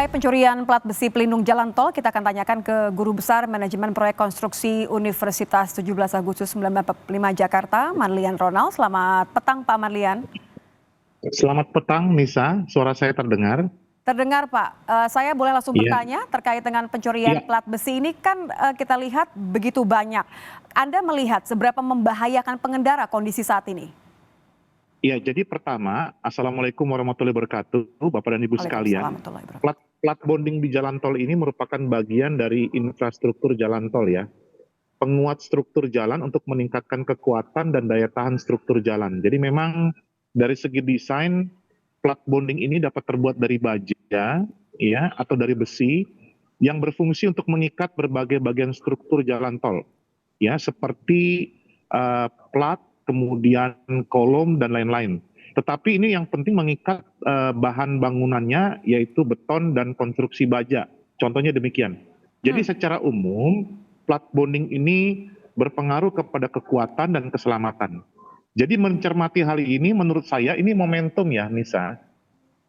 Terkait pencurian plat besi pelindung jalan tol, kita akan tanyakan ke Guru Besar Manajemen Proyek Konstruksi Universitas 17 Agustus 1945 Jakarta, Marlian Ronald. Selamat petang Pak Marlian. Selamat petang Nisa, suara saya terdengar? Terdengar Pak, saya boleh langsung bertanya terkait dengan pencurian plat besi ini kan kita lihat begitu banyak. Anda melihat seberapa membahayakan pengendara kondisi saat ini? Ya, jadi pertama, Assalamualaikum warahmatullahi wabarakatuh, Bapak dan Ibu sekalian. Plat bonding di jalan tol ini merupakan bagian dari infrastruktur jalan tol ya. Penguat struktur jalan untuk meningkatkan kekuatan dan daya tahan struktur jalan. Jadi memang dari segi desain, plat bonding ini dapat terbuat dari baja ya, atau dari besi yang berfungsi untuk mengikat berbagai bagian struktur jalan tol. Ya, seperti plat, kemudian kolom dan lain-lain. Tetapi ini yang penting mengikat bahan bangunannya yaitu beton dan konstruksi baja. Contohnya demikian. Jadi secara umum plat bonding ini berpengaruh kepada kekuatan dan keselamatan. Jadi mencermati hal ini menurut saya ini momentum ya Nisa,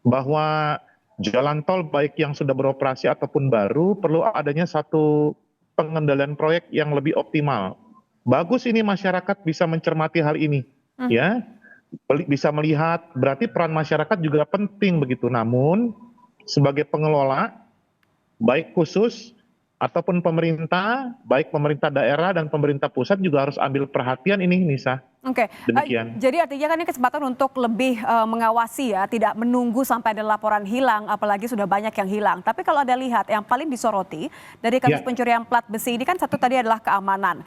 bahwa jalan tol baik yang sudah beroperasi ataupun baru perlu adanya satu pengendalian proyek yang lebih optimal. Bagus ini masyarakat bisa mencermati hal ini, ya, bisa melihat berarti peran masyarakat juga penting begitu. Namun sebagai pengelola, baik khusus ataupun pemerintah, baik pemerintah daerah dan pemerintah pusat juga harus ambil perhatian ini, Nisa. Oke, Demikian. jadi artinya kan ini kesempatan untuk lebih mengawasi ya, tidak menunggu sampai ada laporan hilang, apalagi sudah banyak yang hilang. Tapi kalau Anda lihat yang paling disoroti dari kasus pencurian plat besi ini kan satu tadi adalah keamanan.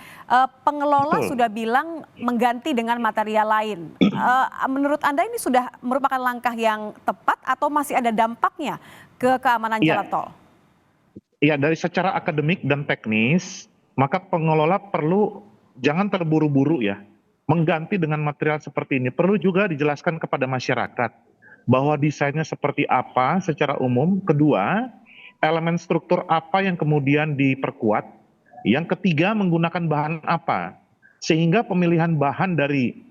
Pengelola sudah bilang mengganti dengan material lain. Menurut Anda ini sudah merupakan langkah yang tepat atau masih ada dampaknya ke keamanan jalan tol? Ya, dari secara akademik dan teknis, maka pengelola perlu jangan terburu-buru ya. Mengganti dengan material seperti ini. Perlu juga dijelaskan kepada masyarakat bahwa desainnya seperti apa secara umum. Kedua, elemen struktur apa yang kemudian diperkuat. Yang ketiga, menggunakan bahan apa. Sehingga pemilihan bahan dari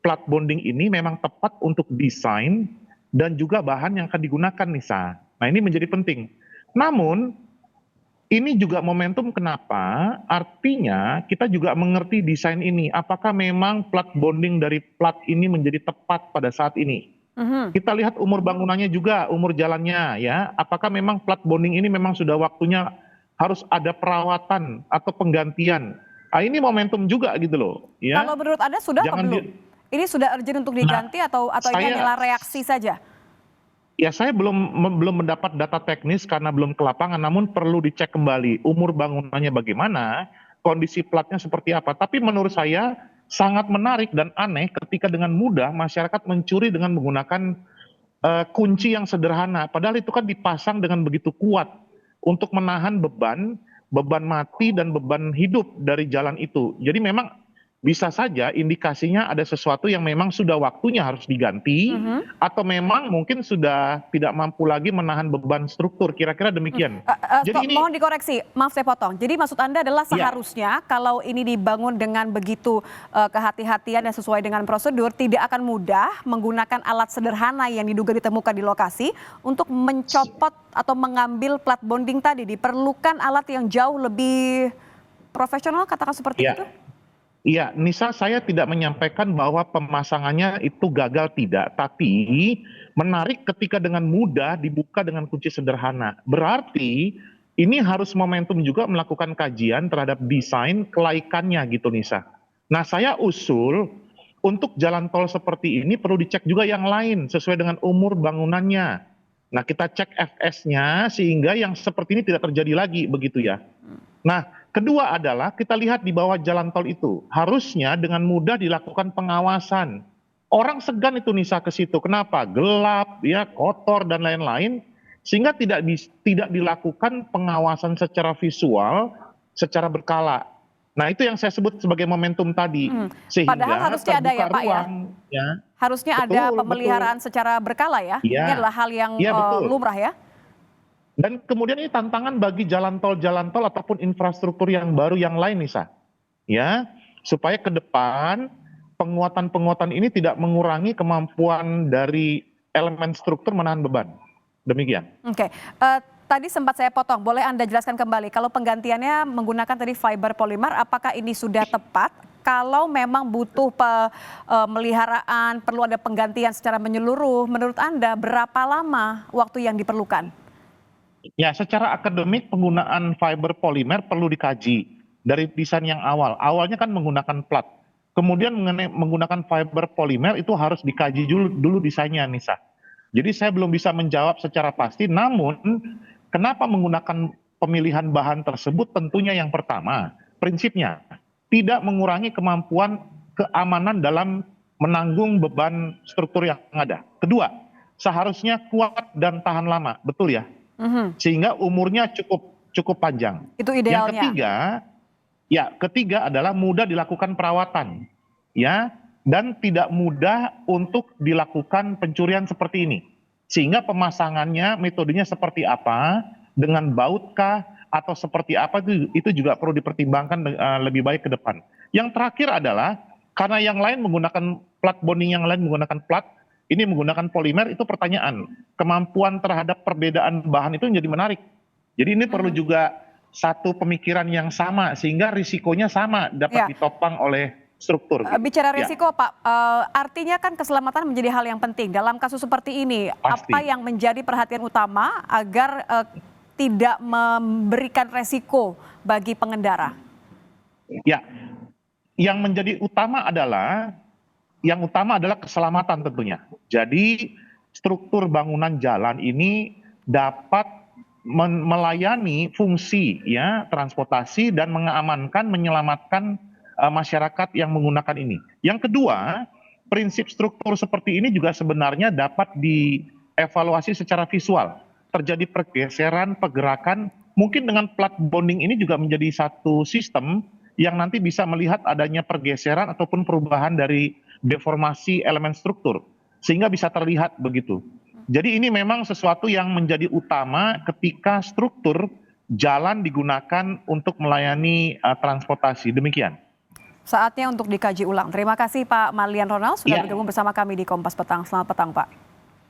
plat bonding ini memang tepat untuk desain dan juga bahan yang akan digunakan, Nisa. Nah, ini menjadi penting. Namun, ini juga momentum kenapa artinya kita juga mengerti desain ini. Apakah memang plat bonding dari plat ini menjadi tepat pada saat ini? Kita lihat umur bangunannya juga, umur jalannya ya. Apakah memang plat bonding ini memang sudah waktunya harus ada perawatan atau penggantian? Nah, ini momentum juga gitu loh. Ya. Kalau menurut Anda sudah atau belum? Ini sudah urgent untuk diganti atau ini adalah reaksi saja? Ya, saya belum mendapat data teknis karena belum ke lapangan, namun perlu dicek kembali umur bangunannya bagaimana, kondisi platnya seperti apa. Tapi menurut saya sangat menarik dan aneh ketika dengan mudah masyarakat mencuri dengan menggunakan kunci yang sederhana. Padahal itu kan dipasang dengan begitu kuat untuk menahan beban mati dan beban hidup dari jalan itu. Jadi memang bisa saja indikasinya ada sesuatu yang memang sudah waktunya harus diganti atau memang mungkin sudah tidak mampu lagi menahan beban struktur, kira-kira demikian. Jadi ini mohon dikoreksi, maaf saya potong. Jadi maksud Anda adalah seharusnya kalau ini dibangun dengan begitu kehati-hatian dan sesuai dengan prosedur, tidak akan mudah menggunakan alat sederhana yang diduga ditemukan di lokasi untuk mencopot atau mengambil plat bonding tadi. Diperlukan alat yang jauh lebih profesional, katakan seperti itu? Iya, Nisa, saya tidak menyampaikan bahwa pemasangannya itu gagal tidak, tapi menarik ketika dengan mudah dibuka dengan kunci sederhana. Berarti ini harus momentum juga melakukan kajian terhadap desain kelaikannya gitu, Nisa. Nah, saya usul untuk jalan tol seperti ini perlu dicek juga yang lain sesuai dengan umur bangunannya. Nah, kita cek FS-nya sehingga yang seperti ini tidak terjadi lagi begitu ya. Nah, kedua adalah kita lihat di bawah jalan tol itu harusnya dengan mudah dilakukan pengawasan. Orang segan itu Nisa ke situ. Kenapa? Gelap, ya, kotor dan lain-lain, sehingga tidak dilakukan pengawasan secara visual, secara berkala. Nah, itu yang saya sebut sebagai momentum tadi. Sehingga padahal harusnya ada ya Pak ruang, ya. Harusnya ada pemeliharaan secara berkala ya. Ini adalah hal yang lumrah ya. Dan kemudian ini tantangan bagi jalan tol ataupun infrastruktur yang baru yang lain, Nisa. Ya, supaya ke depan penguatan ini tidak mengurangi kemampuan dari elemen struktur menahan beban. Demikian. Oke, tadi sempat saya potong, boleh Anda jelaskan kembali kalau penggantiannya menggunakan tadi fiber polimer, apakah ini sudah tepat? Kalau memang butuh pemeliharaan, perlu ada penggantian secara menyeluruh, menurut Anda berapa lama waktu yang diperlukan? Ya, secara akademik penggunaan fiber polimer perlu dikaji dari desain yang awal. Awalnya kan menggunakan plat. Kemudian menggunakan fiber polimer itu harus dikaji dulu desainnya, Nisa. Jadi saya belum bisa menjawab secara pasti, namun kenapa menggunakan pemilihan bahan tersebut? Tentunya yang pertama, prinsipnya tidak mengurangi kemampuan keamanan dalam menanggung beban struktur yang ada. Kedua, seharusnya kuat dan tahan lama, betul ya? Sehingga umurnya cukup panjang. Itu idealnya. Ketiga adalah mudah dilakukan perawatan, ya, dan tidak mudah untuk dilakukan pencurian seperti ini. Sehingga pemasangannya metodenya seperti apa, dengan bautkah atau seperti apa, itu juga perlu dipertimbangkan lebih baik ke depan. Yang terakhir adalah karena yang lain menggunakan plat bonding, yang lain menggunakan plat, ini menggunakan polimer, itu pertanyaan kemampuan terhadap perbedaan bahan itu menjadi menarik. Jadi ini perlu juga satu pemikiran yang sama sehingga risikonya sama dapat ditopang oleh struktur. Bicara risiko, Pak, artinya kan keselamatan menjadi hal yang penting dalam kasus seperti ini. Pasti. Apa yang menjadi perhatian utama agar tidak memberikan resiko bagi pengendara? Ya, yang menjadi utama adalah keselamatan tentunya. Jadi struktur bangunan jalan ini dapat melayani fungsi ya transportasi dan mengamankan, menyelamatkan masyarakat yang menggunakan ini. Yang kedua, prinsip struktur seperti ini juga sebenarnya dapat dievaluasi secara visual. Terjadi pergeseran, pergerakan, mungkin dengan plat bonding ini juga menjadi satu sistem yang nanti bisa melihat adanya pergeseran ataupun perubahan dari deformasi elemen struktur, sehingga bisa terlihat begitu. Jadi ini memang sesuatu yang menjadi utama ketika struktur jalan digunakan untuk melayani transportasi. Demikian. Saatnya untuk dikaji ulang. Terima kasih Pak Marlian Ronald sudah bergabung bersama kami di Kompas Petang. Selamat petang, Pak.